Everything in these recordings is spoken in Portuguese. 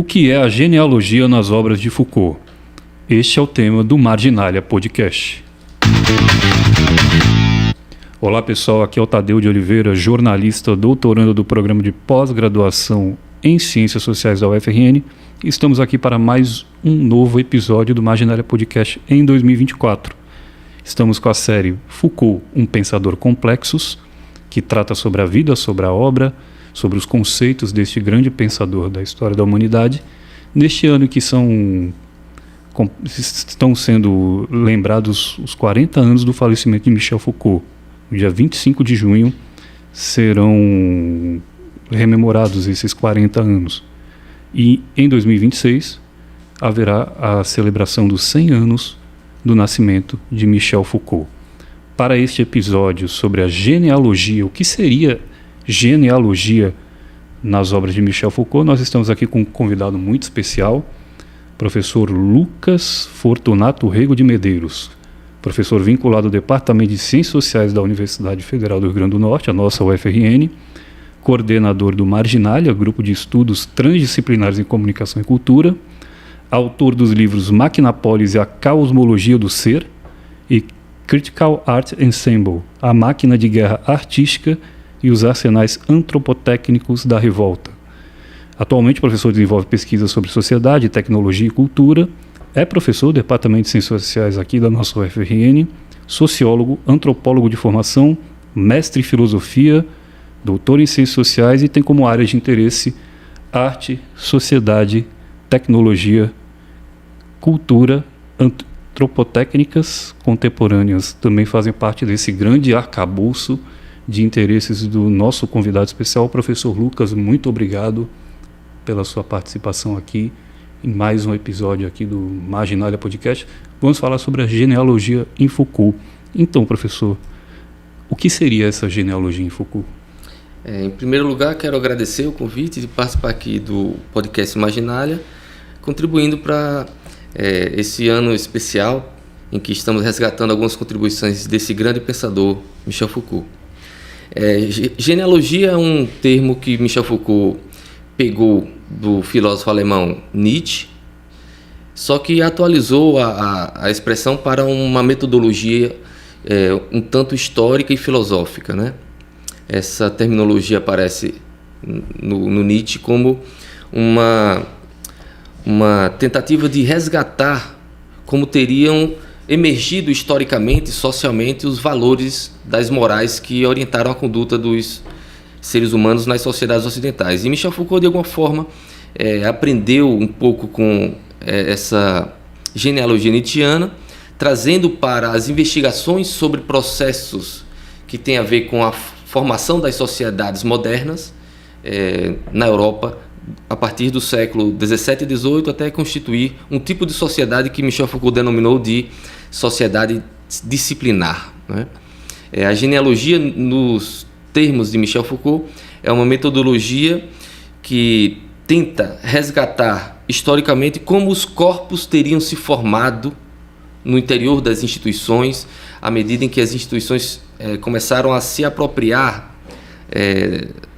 O que é a genealogia nas obras de Foucault? Este é o tema do Marginalia Podcast. Olá pessoal, aqui é o Tadeu de Oliveira, jornalista, doutorando do programa de pós-graduação em Ciências Sociais da UFRN. E estamos aqui para mais um novo episódio do Marginalia Podcast em 2024. Estamos com a série Foucault, um pensador complexos, que trata sobre a vida, sobre a obra, sobre os conceitos deste grande pensador da história da humanidade, neste ano que estão sendo lembrados os 40 anos do falecimento de Michel Foucault. No dia 25 de junho serão rememorados esses 40 anos. E em 2026 haverá a celebração dos 100 anos do nascimento de Michel Foucault. Para este episódio sobre a genealogia, o que seria genealogia nas obras de Michel Foucault, nós estamos aqui com um convidado muito especial, professor Lucas Fortunato Rego de Medeiros, professor vinculado ao Departamento de Ciências Sociais da Universidade Federal do Rio Grande do Norte, a nossa UFRN, coordenador do Marginalia, grupo de estudos transdisciplinares em comunicação e cultura, autor dos livros Maquinapolis e a Cosmologia do Ser e Critical Art Ensemble, a máquina de guerra artística e os arsenais antropotécnicos da revolta. Atualmente, o professor desenvolve pesquisas sobre sociedade, tecnologia e cultura, é professor do Departamento de Ciências Sociais aqui da nossa UFRN, sociólogo, antropólogo de formação, mestre em filosofia, doutor em ciências sociais e tem como áreas de interesse arte, sociedade, tecnologia, cultura, antropotécnicas contemporâneas. Também fazem parte desse grande arcabouço de interesses do nosso convidado especial, o professor Lucas. Muito obrigado pela sua participação aqui em mais um episódio aqui do Marginalia Podcast. Vamos falar sobre a genealogia em Foucault. Então, professor, o que seria essa genealogia em Foucault? Em primeiro lugar, quero agradecer o convite de participar aqui do podcast Marginalia, contribuindo para esse ano especial em que estamos resgatando algumas contribuições desse grande pensador, Michel Foucault. Genealogia é um termo que Michel Foucault pegou do filósofo alemão Nietzsche, só que atualizou a expressão para uma metodologia um tanto histórica e filosófica, né? Essa terminologia aparece no Nietzsche como uma tentativa de resgatar como teriam emergido historicamente e socialmente os valores das morais que orientaram a conduta dos seres humanos nas sociedades ocidentais. E Michel Foucault, de alguma forma, aprendeu um pouco com essa genealogia nietzschiana, trazendo para as investigações sobre processos que têm a ver com a formação das sociedades modernas na Europa, a partir do século XVII e XVIII, até constituir um tipo de sociedade que Michel Foucault denominou de sociedade disciplinar, né? A genealogia, nos termos de Michel Foucault, é uma metodologia que tenta resgatar historicamente como os corpos teriam se formado no interior das instituições, à medida em que as instituições começaram a se apropriar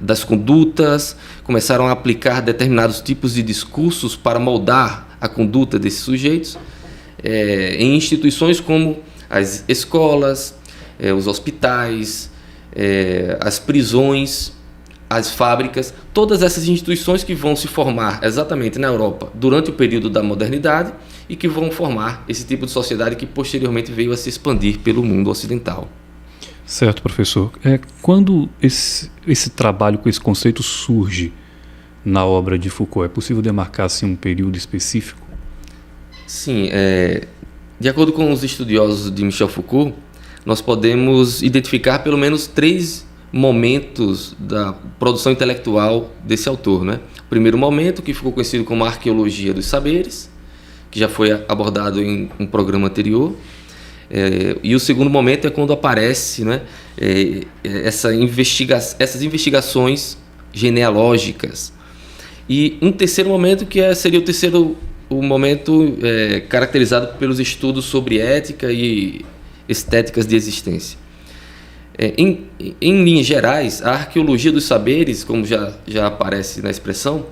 das condutas, começaram a aplicar determinados tipos de discursos para moldar a conduta desses sujeitos, em instituições como as escolas, os hospitais, as prisões, as fábricas, todas essas instituições que vão se formar exatamente na Europa durante o período da modernidade e que vão formar esse tipo de sociedade que posteriormente veio a se expandir pelo mundo ocidental. Certo, professor. Quando esse trabalho com esse conceito surge na obra de Foucault, é possível demarcar assim, um período específico? Sim. De acordo com os estudiosos de Michel Foucault, nós podemos identificar pelo menos 3 momentos da produção intelectual desse autor, né? O primeiro momento, que ficou conhecido como a arqueologia dos saberes, que já foi abordado em um programa anterior. E o segundo momento é quando aparece, né, essas investigações genealógicas. E um terceiro momento que seria o momento caracterizado pelos estudos sobre ética e estéticas de existência. Em linhas gerais, a arqueologia dos saberes, como já aparece na expressão,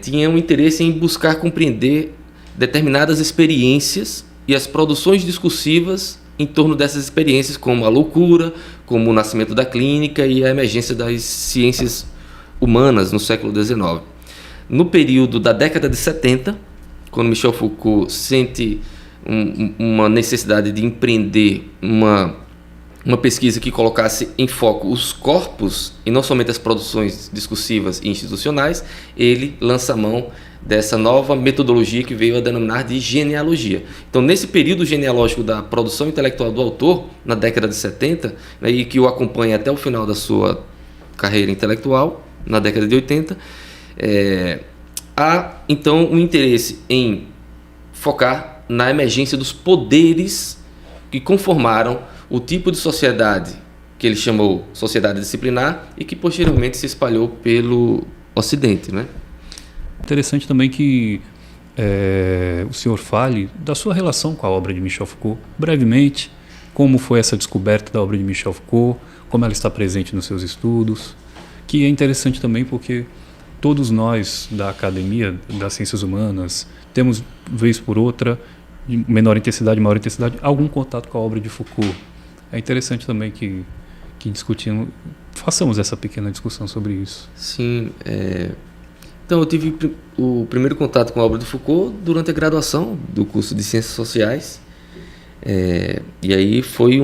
tinha um interesse em buscar compreender determinadas experiências e as produções discursivas em torno dessas experiências, como a loucura, como o nascimento da clínica e a emergência das ciências humanas no século XIX. No período da década de 70, quando Michel Foucault sente uma necessidade de empreender uma pesquisa que colocasse em foco os corpos e não somente as produções discursivas e institucionais, ele lança a mão dessa nova metodologia que veio a denominar de genealogia. Então, nesse período genealógico da produção intelectual do autor, na década de 70, né, e que o acompanha até o final da sua carreira intelectual, na década de 80, há então um interesse em focar na emergência dos poderes que conformaram o tipo de sociedade que ele chamou sociedade disciplinar e que posteriormente se espalhou pelo Ocidente, né? Interessante também que o senhor fale da sua relação com a obra de Michel Foucault, brevemente, como foi essa descoberta da obra de Michel Foucault, como ela está presente nos seus estudos, que é interessante também porque todos nós da academia, das ciências humanas, temos, vez por outra, de menor intensidade, maior intensidade, algum contato com a obra de Foucault. É interessante também que discutimos, façamos essa pequena discussão sobre isso. Sim, então eu tive o primeiro contato com a obra de Foucault durante a graduação do curso de Ciências Sociais, e aí foi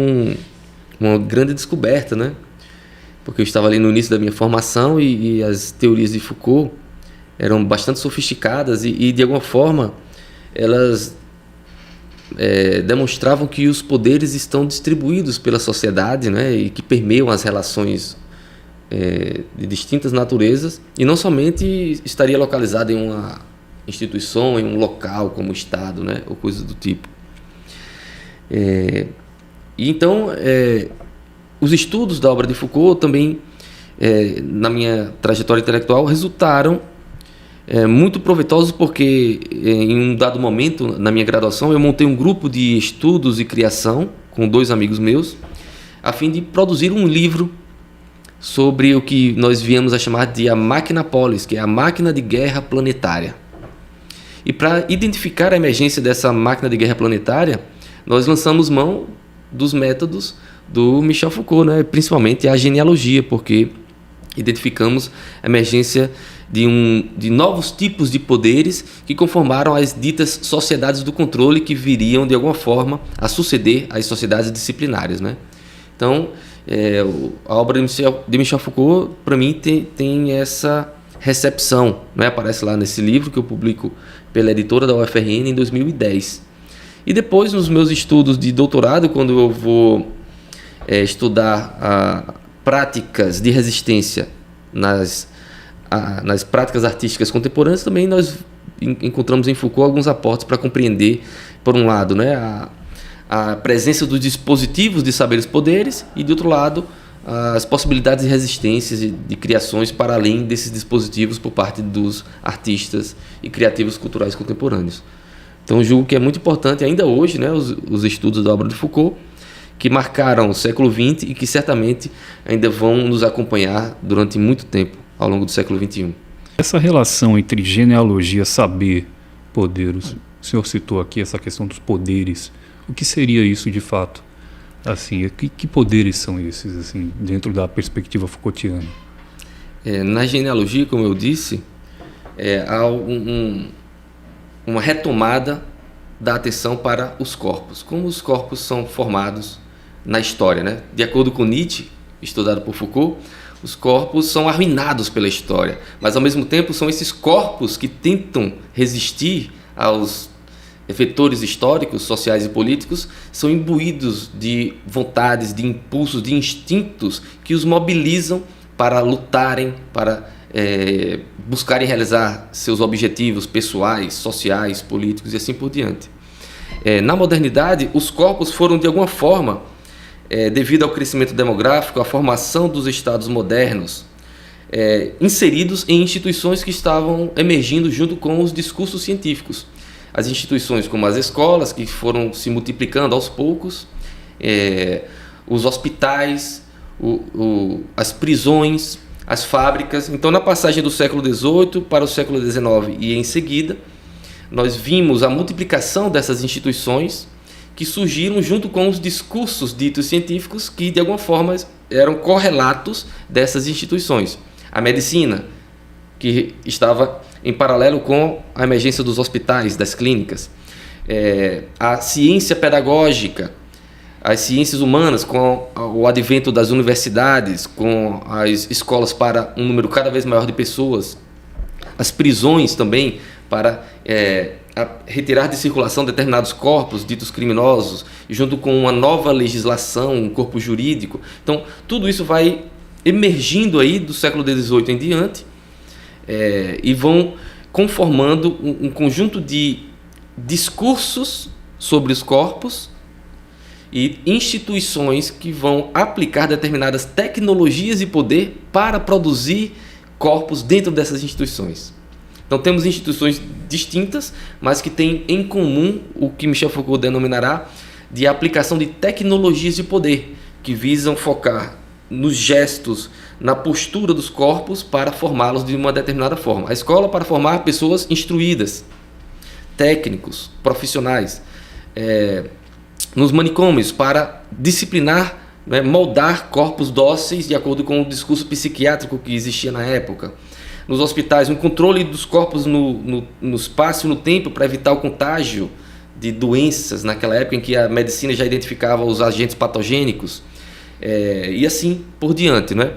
uma grande descoberta, né? Porque eu estava ali no início da minha formação e as teorias de Foucault eram bastante sofisticadas e de alguma forma elas demonstravam que os poderes estão distribuídos pela sociedade, né, e que permeiam as relações de distintas naturezas e não somente estaria localizado em uma instituição, em um local como o Estado, né, ou coisas do tipo. E então os estudos da obra de Foucault também, na minha trajetória intelectual, resultaram muito proveitosos porque, em um dado momento, na minha graduação, eu montei um grupo de estudos e criação com 2 amigos meus, a fim de produzir um livro sobre o que nós viemos a chamar de a Máquina Polis, que é a máquina de guerra planetária. E para identificar a emergência dessa máquina de guerra planetária, nós lançamos mão dos métodos do Michel Foucault, né? Principalmente a genealogia, porque identificamos a emergência de novos tipos de poderes que conformaram as ditas sociedades do controle que viriam, de alguma forma, a suceder às sociedades disciplinares, né? Então, a obra de Michel Foucault, para mim, tem essa recepção, né? Aparece lá nesse livro que eu publico pela editora da UFRN em 2010. E depois, nos meus estudos de doutorado, quando eu vou estudar práticas de resistência nas práticas artísticas contemporâneas, também nós encontramos em Foucault alguns aportes para compreender, por um lado, né, a presença dos dispositivos de saberes poderes e, de outro lado, as possibilidades de resistências e de criações para além desses dispositivos por parte dos artistas e criativos culturais contemporâneos. Então, julgo que é muito importante ainda hoje, né, os estudos da obra de Foucault, que marcaram o século XX e que certamente ainda vão nos acompanhar durante muito tempo ao longo do século XXI. Essa relação entre genealogia, saber, poder, o senhor citou aqui essa questão dos poderes. O que seria isso de fato? Assim, que poderes são esses, assim, dentro da perspectiva Foucaultiana? Na genealogia, como eu disse, há uma retomada da atenção para os corpos. Como os corpos são formados na história, né? De acordo com Nietzsche, estudado por Foucault, os corpos são arruinados pela história, mas ao mesmo tempo são esses corpos que tentam resistir aos vetores históricos, sociais e políticos, são imbuídos de vontades, de impulsos, de instintos que os mobilizam para lutarem, para buscarem realizar seus objetivos pessoais, sociais, políticos e assim por diante. Na modernidade, os corpos foram de alguma forma, devido ao crescimento demográfico, à formação dos estados modernos, inseridos em instituições que estavam emergindo junto com os discursos científicos. As instituições como as escolas, que foram se multiplicando aos poucos, os hospitais, as prisões, as fábricas. Então, na passagem do século XVIII para o século XIX e em seguida, nós vimos a multiplicação dessas instituições que surgiram junto com os discursos ditos científicos que, de alguma forma, eram correlatos dessas instituições. A medicina, que estava em paralelo com a emergência dos hospitais, das clínicas. A ciência pedagógica, as ciências humanas, com o advento das universidades, com as escolas para um número cada vez maior de pessoas, as prisões também para retirar de circulação determinados corpos ditos criminosos, junto com uma nova legislação, um corpo jurídico. Então, tudo isso vai emergindo aí do século XVIII em diante e vão conformando um conjunto de discursos sobre os corpos e instituições que vão aplicar determinadas tecnologias e poder para produzir corpos dentro dessas instituições. Então temos instituições distintas, mas que têm em comum o que Michel Foucault denominará de aplicação de tecnologias de poder, que visam focar nos gestos, na postura dos corpos para formá-los de uma determinada forma. A escola para formar pessoas instruídas, técnicos, profissionais. Nos manicômios para disciplinar, moldar corpos dóceis de acordo com o discurso psiquiátrico que existia na época. Nos hospitais, um controle dos corpos no espaço e no tempo para evitar o contágio de doenças naquela época em que a medicina já identificava os agentes patogênicos, e assim por diante, né?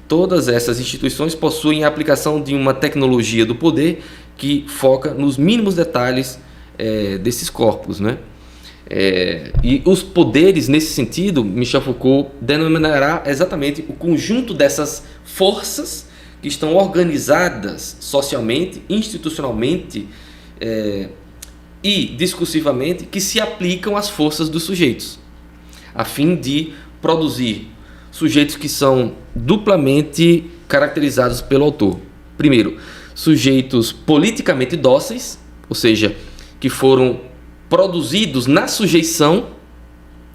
Todas essas instituições possuem a aplicação de uma tecnologia do poder que foca nos mínimos detalhes desses corpos, né? E os poderes, nesse sentido, Michel Foucault denominará exatamente o conjunto dessas forças que estão organizadas socialmente, institucionalmente e discursivamente, que se aplicam às forças dos sujeitos, a fim de produzir sujeitos que são duplamente caracterizados pelo autor. Primeiro, sujeitos politicamente dóceis, ou seja, que foram produzidos na sujeição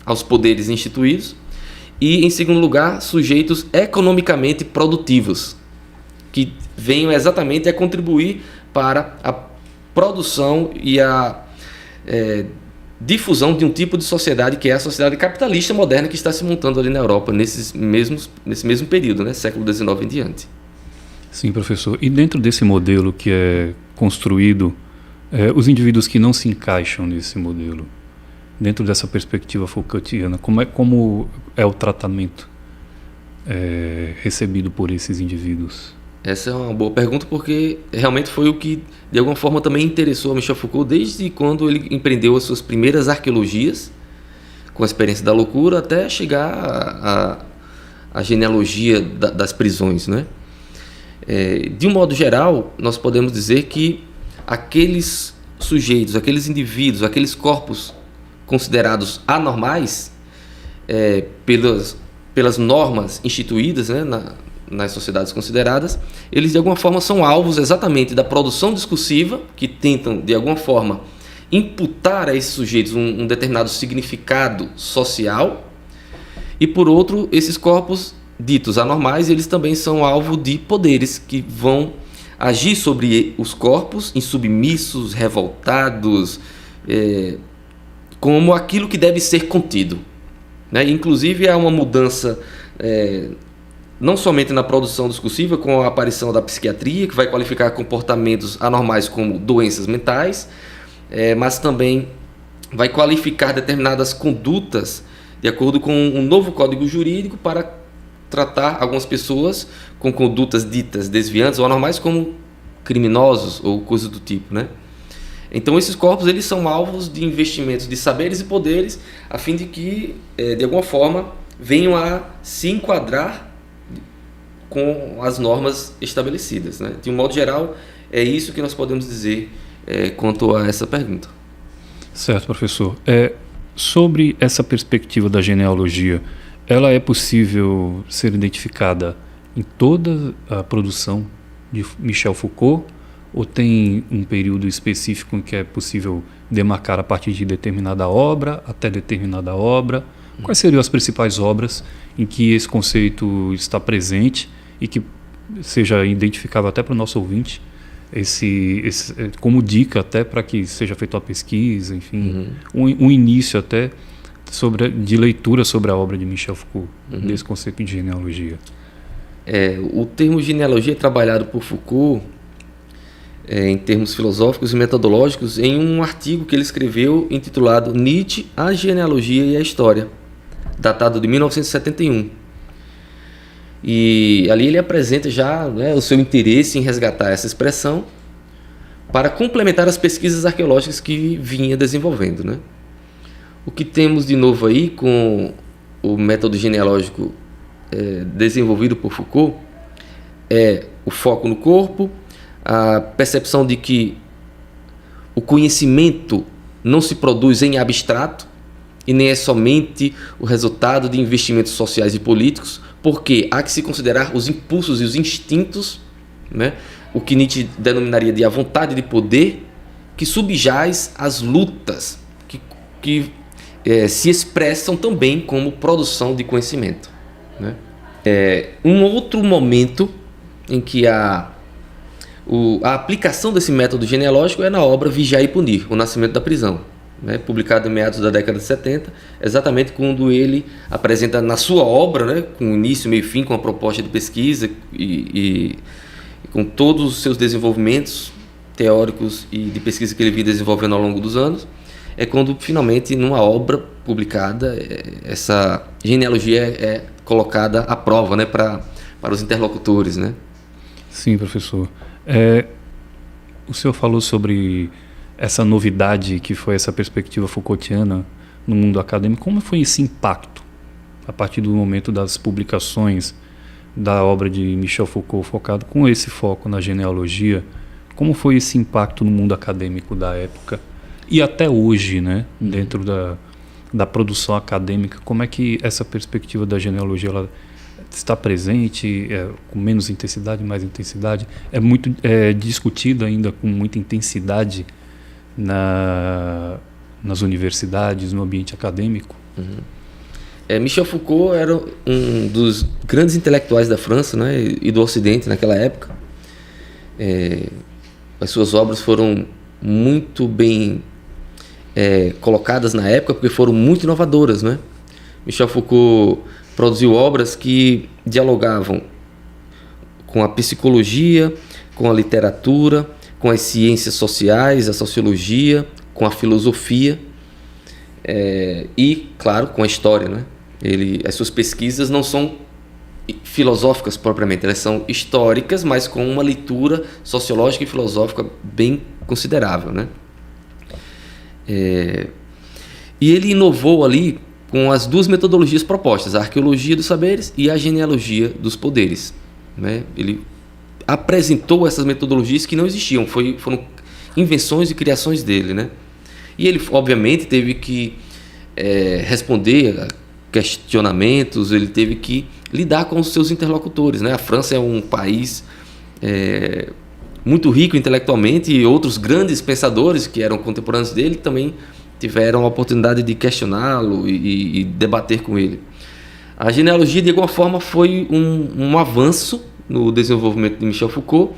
aos poderes instituídos, e, em segundo lugar, sujeitos economicamente produtivos, que venham exatamente a contribuir para a produção e a difusão de um tipo de sociedade que é a sociedade capitalista moderna que está se montando ali na Europa nesse mesmo período, né, século XIX em diante. Sim, professor. E dentro desse modelo que é construído, os indivíduos que não se encaixam nesse modelo, dentro dessa perspectiva Foucaultiana, como é o tratamento recebido por esses indivíduos? Essa é uma boa pergunta, porque realmente foi o que, de alguma forma, também interessou a Michel Foucault desde quando ele empreendeu as suas primeiras arqueologias, com a experiência da loucura, até chegar à genealogia das prisões, né? De um modo geral, nós podemos dizer que aqueles sujeitos, aqueles indivíduos, aqueles corpos considerados anormais pelas normas instituídas, né, nas sociedades consideradas, eles de alguma forma são alvos exatamente da produção discursiva, que tentam de alguma forma imputar a esses sujeitos um determinado significado social, e por outro, esses corpos ditos anormais, eles também são alvo de poderes que vão agir sobre os corpos insubmissos, revoltados, como aquilo que deve ser contido, né? Inclusive há uma mudança não somente na produção discursiva, com a aparição da psiquiatria, que vai qualificar comportamentos anormais como doenças mentais, mas também vai qualificar determinadas condutas de acordo com um novo código jurídico para tratar algumas pessoas com condutas ditas desviantes ou anormais como criminosos ou coisas do tipo, né? Então esses corpos eles são alvos de investimentos de saberes e poderes a fim de que, de alguma forma, venham a se enquadrar com as normas estabelecidas, né? De um modo geral, é isso que nós podemos dizer quanto a essa pergunta. Certo, professor. Sobre essa perspectiva da genealogia, ela é possível ser identificada em toda a produção de Michel Foucault, ou tem um período específico em que é possível demarcar a partir de determinada obra até determinada obra? Quais seriam as principais obras em que esse conceito está presente e que seja identificável até para o nosso ouvinte, como dica até para que seja feita uma pesquisa, enfim, um início até de leitura sobre a obra de Michel Foucault, desse conceito de genealogia. O termo genealogia é trabalhado por Foucault em termos filosóficos e metodológicos em um artigo que ele escreveu intitulado Nietzsche, a Genealogia e a História, datado de 1971. E ali ele apresenta já, né, o seu interesse em resgatar essa expressão para complementar as pesquisas arqueológicas que vinha desenvolvendo, né? O que temos de novo aí com o método genealógico desenvolvido por Foucault é o foco no corpo, a percepção de que o conhecimento não se produz em abstrato e nem é somente o resultado de investimentos sociais e políticos, porque há que se considerar os impulsos e os instintos, né? O que Nietzsche denominaria de a vontade de poder, que subjaz às lutas que se expressam também como produção de conhecimento, né? Um outro momento em que a aplicação desse método genealógico é na obra Vigiar e Punir, O Nascimento da Prisão, né, publicado em meados da década de 70, exatamente quando ele apresenta na sua obra, né, com início, meio e fim, com a proposta de pesquisa e com todos os seus desenvolvimentos teóricos e de pesquisa que ele vinha desenvolvendo ao longo dos anos, é quando finalmente numa obra publicada essa genealogia é colocada à prova, né, para os interlocutores, né? Sim, professor. O senhor falou sobre essa novidade que foi essa perspectiva Foucaultiana no mundo acadêmico. Como foi esse impacto a partir do momento das publicações da obra de Michel Foucault focado com esse foco na genealogia? Como foi esse impacto no mundo acadêmico da época e até hoje, né, dentro da produção acadêmica? Como é que essa perspectiva da genealogia ela está presente, com menos intensidade, mais intensidade? É discutida ainda com muita intensidade nas universidades, no ambiente acadêmico? Michel Foucault era um dos grandes intelectuais da França, né, e do Ocidente naquela época. As suas obras foram muito bem colocadas na época porque foram muito inovadoras, né? Michel Foucault produziu obras que dialogavam com a psicologia, com a literatura, com as ciências sociais, a sociologia, com a filosofia e, claro, com a história, né? As suas pesquisas não são filosóficas propriamente, elas são históricas, mas com uma leitura sociológica e filosófica bem considerável, né? E ele inovou ali com as duas metodologias propostas, a arqueologia dos saberes e a genealogia dos poderes, né? Ele apresentou essas metodologias que não existiam, foram invenções e criações dele, né? E ele, obviamente, teve que responder a questionamentos, ele teve que lidar com os seus interlocutores, né? A França é um país muito rico intelectualmente e outros grandes pensadores que eram contemporâneos dele também tiveram a oportunidade de questioná-lo e debater com ele. A genealogia, de alguma forma, foi um avanço no desenvolvimento de Michel Foucault,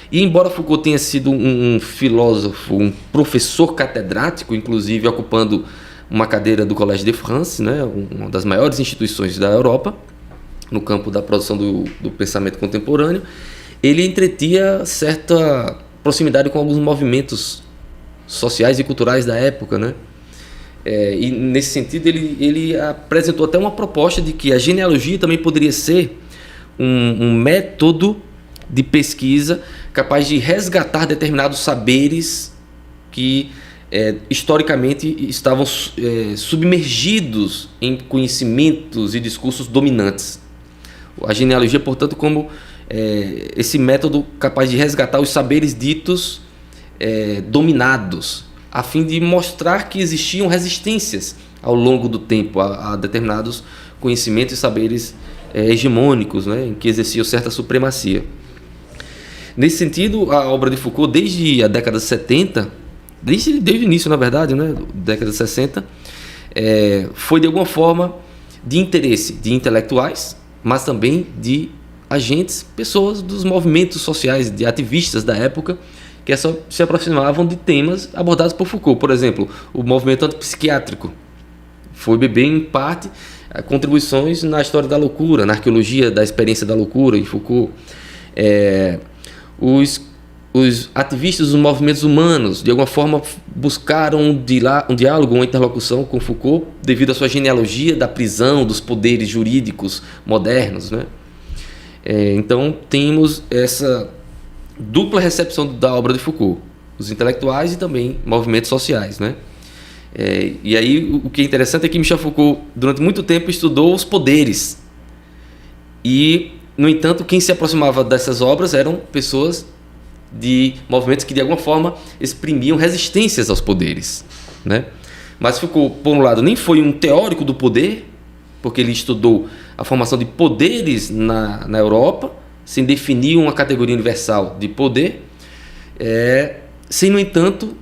e embora Foucault tenha sido um filósofo, um professor catedrático, inclusive ocupando uma cadeira do Collège de France, né, uma das maiores instituições da Europa, no campo da produção do pensamento contemporâneo, ele entretinha certa proximidade com alguns movimentos sociais e culturais da época, né? E nesse sentido ele apresentou até uma proposta de que a genealogia também poderia ser um método de pesquisa capaz de resgatar determinados saberes que historicamente estavam submergidos em conhecimentos e discursos dominantes. A genealogia, portanto, como esse método capaz de resgatar os saberes ditos dominados, a fim de mostrar que existiam resistências ao longo do tempo a determinados conhecimentos e saberes hegemônicos, né, em que exerciam certa supremacia. Nesse sentido, a obra de Foucault, desde a década de 70, desde o início, na verdade, né, década de 60, foi de alguma forma de interesse de intelectuais, mas também de agentes, pessoas dos movimentos sociais, de ativistas da época, que se aproximavam de temas abordados por Foucault. Por exemplo, o movimento antipsiquiátrico foi beber, em parte, contribuições na história da loucura, na arqueologia da experiência da loucura em Foucault. Os ativistas dos movimentos humanos, de alguma forma, buscaram um diálogo, uma interlocução com Foucault devido à sua genealogia da prisão, dos poderes jurídicos modernos, né? Então, temos essa dupla recepção da obra de Foucault, os intelectuais e também movimentos sociais, né? E aí, o que é interessante é que Michel Foucault, durante muito tempo, estudou os poderes. E, no entanto, quem se aproximava dessas obras eram pessoas de movimentos que de alguma forma exprimiam resistências aos poderes, né? Mas Foucault, por um lado, nem foi um teórico do poder, porque ele estudou a formação de poderes na Europa, sem definir uma categoria universal de poder, sem, no entanto,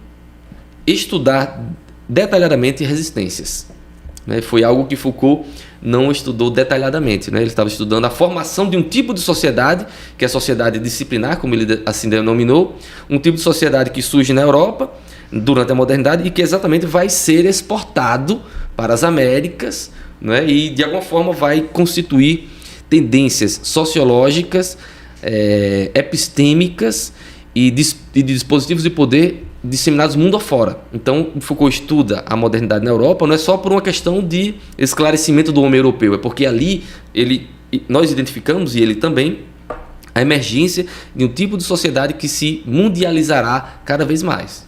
estudar detalhadamente resistências, né? Foi algo que Foucault não estudou detalhadamente, né? Ele estava estudando a formação de um tipo de sociedade, que é a sociedade disciplinar, como ele assim denominou, um tipo de sociedade que surge na Europa durante a modernidade e que exatamente vai ser exportado para as Américas, né? E de alguma forma vai constituir tendências sociológicas, epistêmicas e de dispositivos de poder disseminados mundo afora. Então, Foucault estuda a modernidade na Europa não é só por uma questão de esclarecimento do homem europeu, é porque ali nós identificamos, e ele também, a emergência de um tipo de sociedade que se mundializará cada vez mais.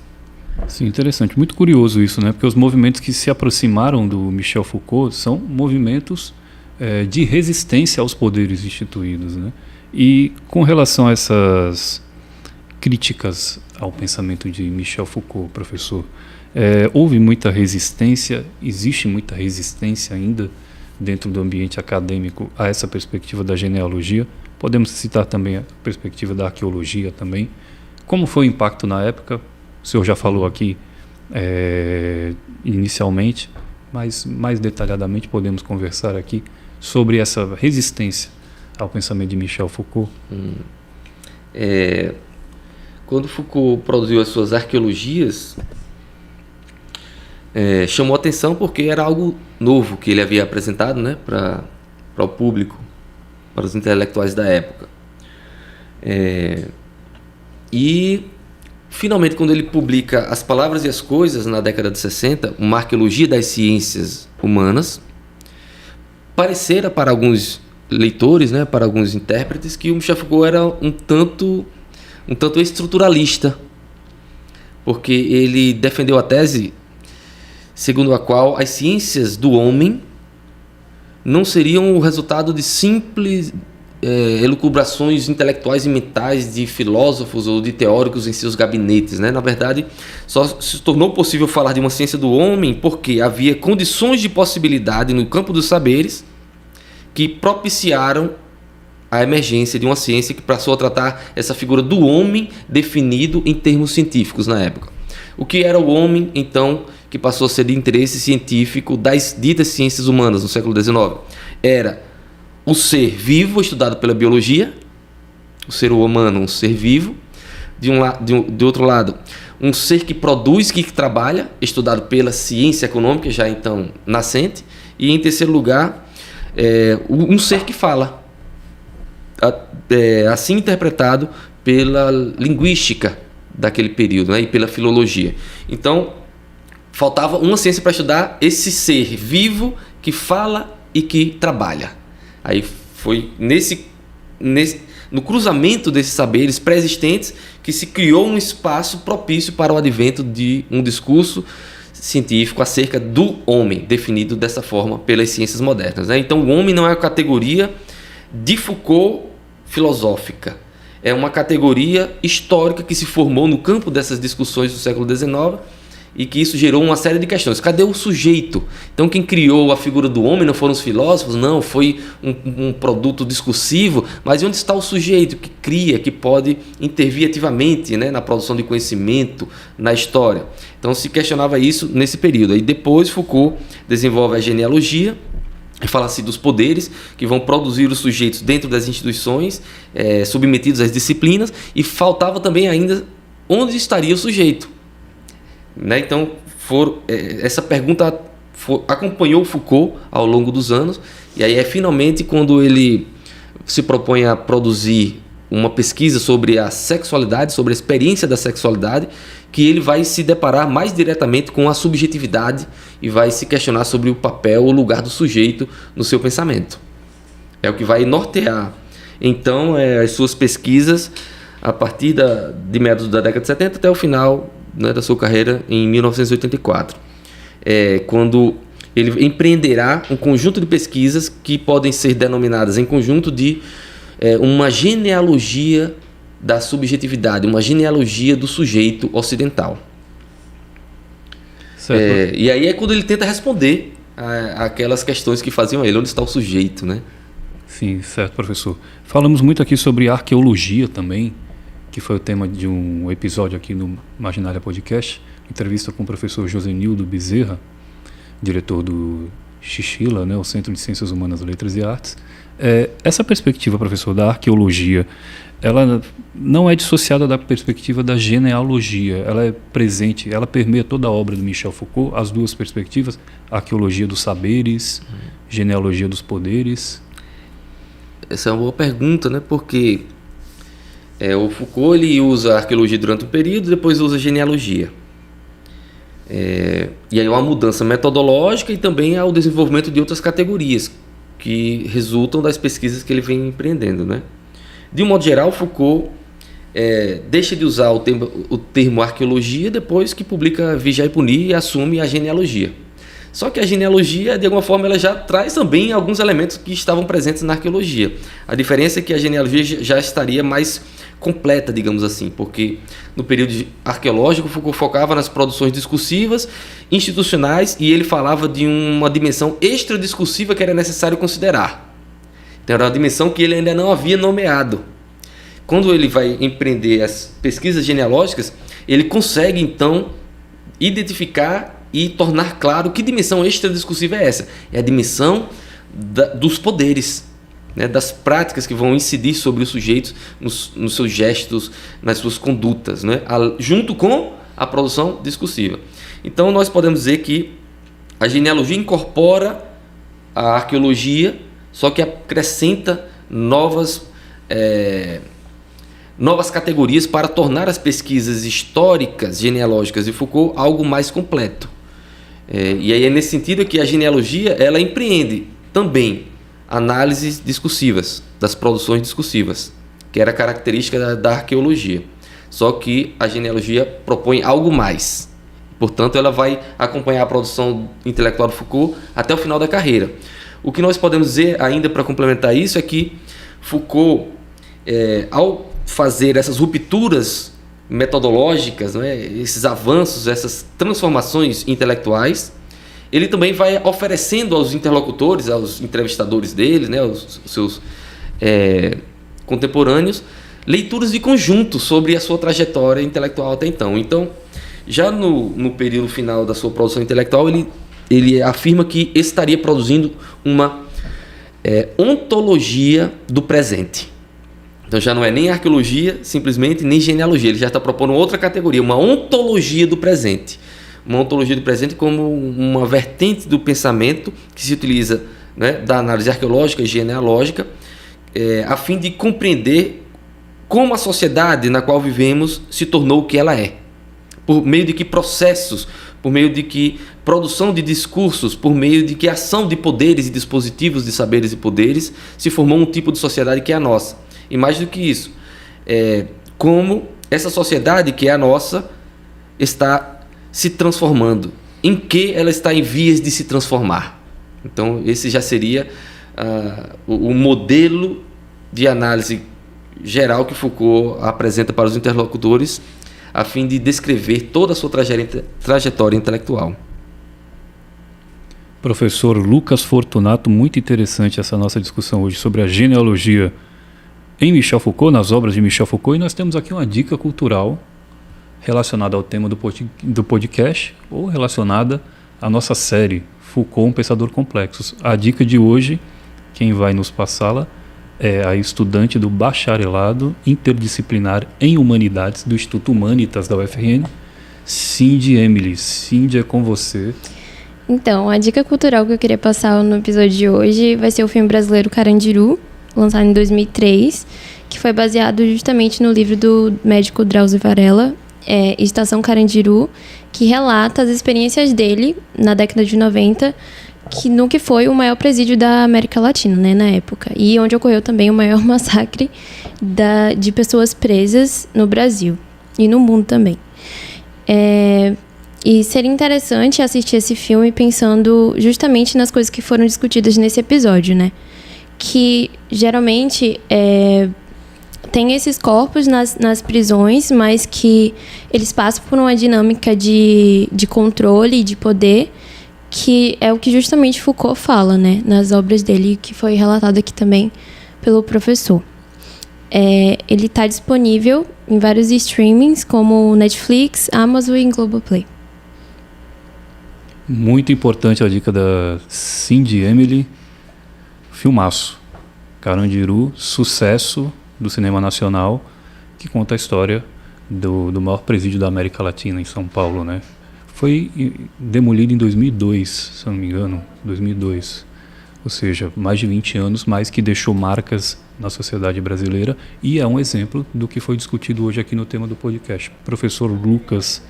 Sim, interessante. Muito curioso isso, né? Porque os movimentos que se aproximaram do Michel Foucault são movimentos de resistência aos poderes instituídos, né? E com relação a essas críticas ao pensamento de Michel Foucault, professor, houve muita resistência, existe muita resistência ainda dentro do ambiente acadêmico a essa perspectiva da genealogia. Podemos citar também a perspectiva da arqueologia também. Como foi o impacto na época? O senhor já falou aqui inicialmente, mas mais detalhadamente podemos conversar aqui sobre essa resistência ao pensamento de Michel Foucault. Quando Foucault produziu as suas arqueologias, chamou atenção porque era algo novo que ele havia apresentado, né, para o público, para os intelectuais da época. E, finalmente, quando ele publica As Palavras e as Coisas, na década de 60, uma arqueologia das ciências humanas, parecera para alguns leitores, né, para alguns intérpretes, que o Michel Foucault era um tanto estruturalista, porque ele defendeu a tese segundo a qual as ciências do homem não seriam o resultado de simples elucubrações intelectuais e mentais de filósofos ou de teóricos em seus gabinetes, né? Na verdade, só se tornou possível falar de uma ciência do homem porque havia condições de possibilidade no campo dos saberes que propiciaram a emergência de uma ciência que passou a tratar essa figura do homem definido em termos científicos na época. O que era o homem, então, que passou a ser de interesse científico das ditas ciências humanas no século XIX? Era o ser vivo, estudado pela biologia, o ser humano, um ser vivo. De outro lado, um ser que produz, que trabalha, estudado pela ciência econômica, já então nascente. E, em terceiro lugar, um ser que fala, assim interpretado pela linguística daquele período, né, e pela filologia. Então, faltava uma ciência para estudar esse ser vivo que fala e que trabalha. Aí foi no cruzamento desses saberes pré-existentes que se criou um espaço propício para o advento de um discurso científico acerca do homem, definido dessa forma pelas ciências modernas, né? Então, o homem não é a categoria de Foucault filosófica, é uma categoria histórica que se formou no campo dessas discussões do século XIX e que isso gerou uma série de questões. Cadê o sujeito? Então, quem criou a figura do homem não foram os filósofos, não, foi um produto discursivo, mas onde está o sujeito que cria, que pode intervir ativamente, né, na produção de conhecimento, na história? Então, se questionava isso nesse período. Aí depois Foucault desenvolve a genealogia Fala-se dos poderes que vão produzir os sujeitos dentro das instituições, submetidos às disciplinas, e faltava também ainda onde estaria o sujeito. Né? Então, essa pergunta acompanhou Foucault ao longo dos anos, e aí finalmente quando ele se propõe a produzir uma pesquisa sobre a sexualidade, sobre a experiência da sexualidade, que ele vai se deparar mais diretamente com a subjetividade e vai se questionar sobre o papel, o lugar do sujeito no seu pensamento. É o que vai nortear, então, as suas pesquisas a partir de meados da década de 70 até o final, né, da sua carreira em 1984. Quando ele empreenderá um conjunto de pesquisas que podem ser denominadas em conjunto de uma genealogia da subjetividade, uma genealogia do sujeito ocidental. E aí é quando ele tenta responder aquelas questões que faziam ele, onde está o sujeito, né? Sim, certo, professor. Falamos muito aqui sobre arqueologia também, que foi o tema de um episódio aqui no Marginália Podcast, entrevista com o professor Josenildo Bezerra, diretor do Xixila, né, o Centro de Ciências Humanas, Letras e Artes. Essa perspectiva, professor, da arqueologia, ela não é dissociada da perspectiva da genealogia, ela é presente, ela permeia toda a obra do Michel Foucault, as duas perspectivas, arqueologia dos saberes, genealogia dos poderes. Essa é uma boa pergunta, né? Porque o Foucault ele usa a arqueologia durante um período, depois usa a genealogia. E aí uma mudança metodológica e também há o desenvolvimento de outras categorias que resultam das pesquisas que ele vem empreendendo, né? De um modo geral, Foucault deixa de usar o termo arqueologia depois que publica Vigiar e Punir e assume a genealogia. Só que a genealogia, de alguma forma, ela já traz também alguns elementos que estavam presentes na arqueologia. A diferença é que a genealogia já estaria mais completa, digamos assim, porque no período arqueológico Foucault focava nas produções discursivas, institucionais, e ele falava de uma dimensão extradiscursiva que era necessário considerar. Então era uma dimensão que ele ainda não havia nomeado. Quando ele vai empreender as pesquisas genealógicas, ele consegue então identificar e tornar claro que dimensão extradiscursiva é essa. É a dimensão dos poderes, né, das práticas que vão incidir sobre os sujeitos nos seus gestos, nas suas condutas, né, junto com a produção discursiva. Então nós podemos dizer que a genealogia incorpora a arqueologia, só que acrescenta novas categorias para tornar as pesquisas históricas genealógicas de Foucault algo mais completo. E aí é nesse sentido que a genealogia ela empreende também análises discursivas, das produções discursivas, que era característica da arqueologia. Só que a genealogia propõe algo mais. Portanto, ela vai acompanhar a produção intelectual de Foucault até o final da carreira. O que nós podemos dizer ainda para complementar isso é que Foucault, ao fazer essas rupturas metodológicas, né, esses avanços, essas transformações intelectuais, ele também vai oferecendo aos interlocutores, aos entrevistadores dele, né, aos seus contemporâneos, leituras de conjunto sobre a sua trajetória intelectual até então. Então, já no período final da sua produção intelectual, ele afirma que estaria produzindo uma ontologia do presente. Então já não é nem arqueologia, simplesmente, nem genealogia. Ele já está propondo outra categoria, uma ontologia do presente. Uma ontologia do presente como uma vertente do pensamento que se utiliza, né, da análise arqueológica e genealógica, a fim de compreender como a sociedade na qual vivemos se tornou o que ela é. Por meio de que processos, por meio de que produção de discursos, por meio de que ação de poderes e dispositivos de saberes e poderes se formou um tipo de sociedade que é a nossa. E mais do que isso, como essa sociedade que é a nossa está se transformando, em que ela está em vias de se transformar. Então esse já seria o modelo de análise geral que Foucault apresenta para os interlocutores a fim de descrever toda a sua trajetória intelectual. Professor Lucas Fortunato, muito interessante essa nossa discussão hoje sobre a genealogia em Michel Foucault, nas obras de Michel Foucault, e nós temos aqui uma dica cultural relacionada ao tema do podcast ou relacionada à nossa série Foucault, um pensador complexo. A dica de hoje, quem vai nos passá-la, é a estudante do bacharelado interdisciplinar em Humanidades do Instituto Humanitas da UFRN, Cindy Emily. Cindy, é com você. Então, a dica cultural que eu queria passar no episódio de hoje vai ser o filme brasileiro Carandiru, lançado em 2003, que foi baseado justamente no livro do médico Drauzio Varela, Estação Carandiru, que relata as experiências dele na década de 90, no que foi o maior presídio da América Latina, né, na época, e onde ocorreu também o maior massacre de pessoas presas no Brasil e no mundo também. E seria interessante assistir esse filme pensando justamente nas coisas que foram discutidas nesse episódio, né? Que geralmente tem esses corpos nas prisões, mas que eles passam por uma dinâmica de controle e de poder, que é o que justamente Foucault fala, né? Nas obras dele, que foi relatado aqui também pelo professor. Ele está disponível em vários streamings, como Netflix, Amazon e Globoplay. Muito importante a dica da Cindy Emily. Filmaço. Carandiru, sucesso do cinema nacional, que conta a história do maior presídio da América Latina, em São Paulo, né? Foi demolido em 2002, se não me engano, 2002. Ou seja, mais de 20 anos, mas que deixou marcas na sociedade brasileira e é um exemplo do que foi discutido hoje aqui no tema do podcast. Professor Lucas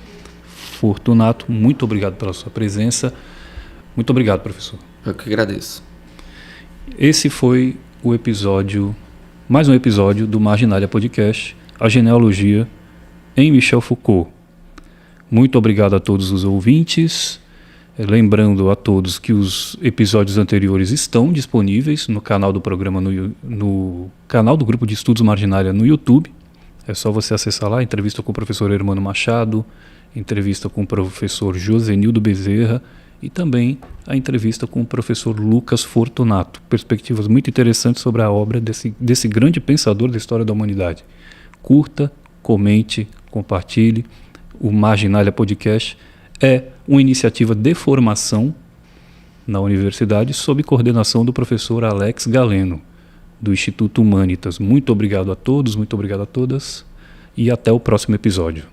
Fortunato, muito obrigado pela sua presença. Muito obrigado, professor. Eu que agradeço. Esse foi o episódio, mais um episódio do Marginália Podcast, a genealogia em Michel Foucault. Muito obrigado a todos os ouvintes. Lembrando a todos que os episódios anteriores estão disponíveis no canal do programa, no canal do Grupo de Estudos Marginália no YouTube. É só você acessar lá, entrevista com o professor Hermano Machado, entrevista com o professor Josenildo Bezerra e também a entrevista com o professor Lucas Fortunato. Perspectivas muito interessantes sobre a obra desse grande pensador da história da humanidade. Curta, comente, compartilhe. O Marginália Podcast é uma iniciativa de formação na universidade sob coordenação do professor Alex Galeno, do Instituto Humanitas. Muito obrigado a todos, muito obrigado a todas e até o próximo episódio.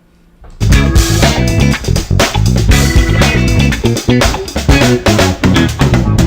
Thank you.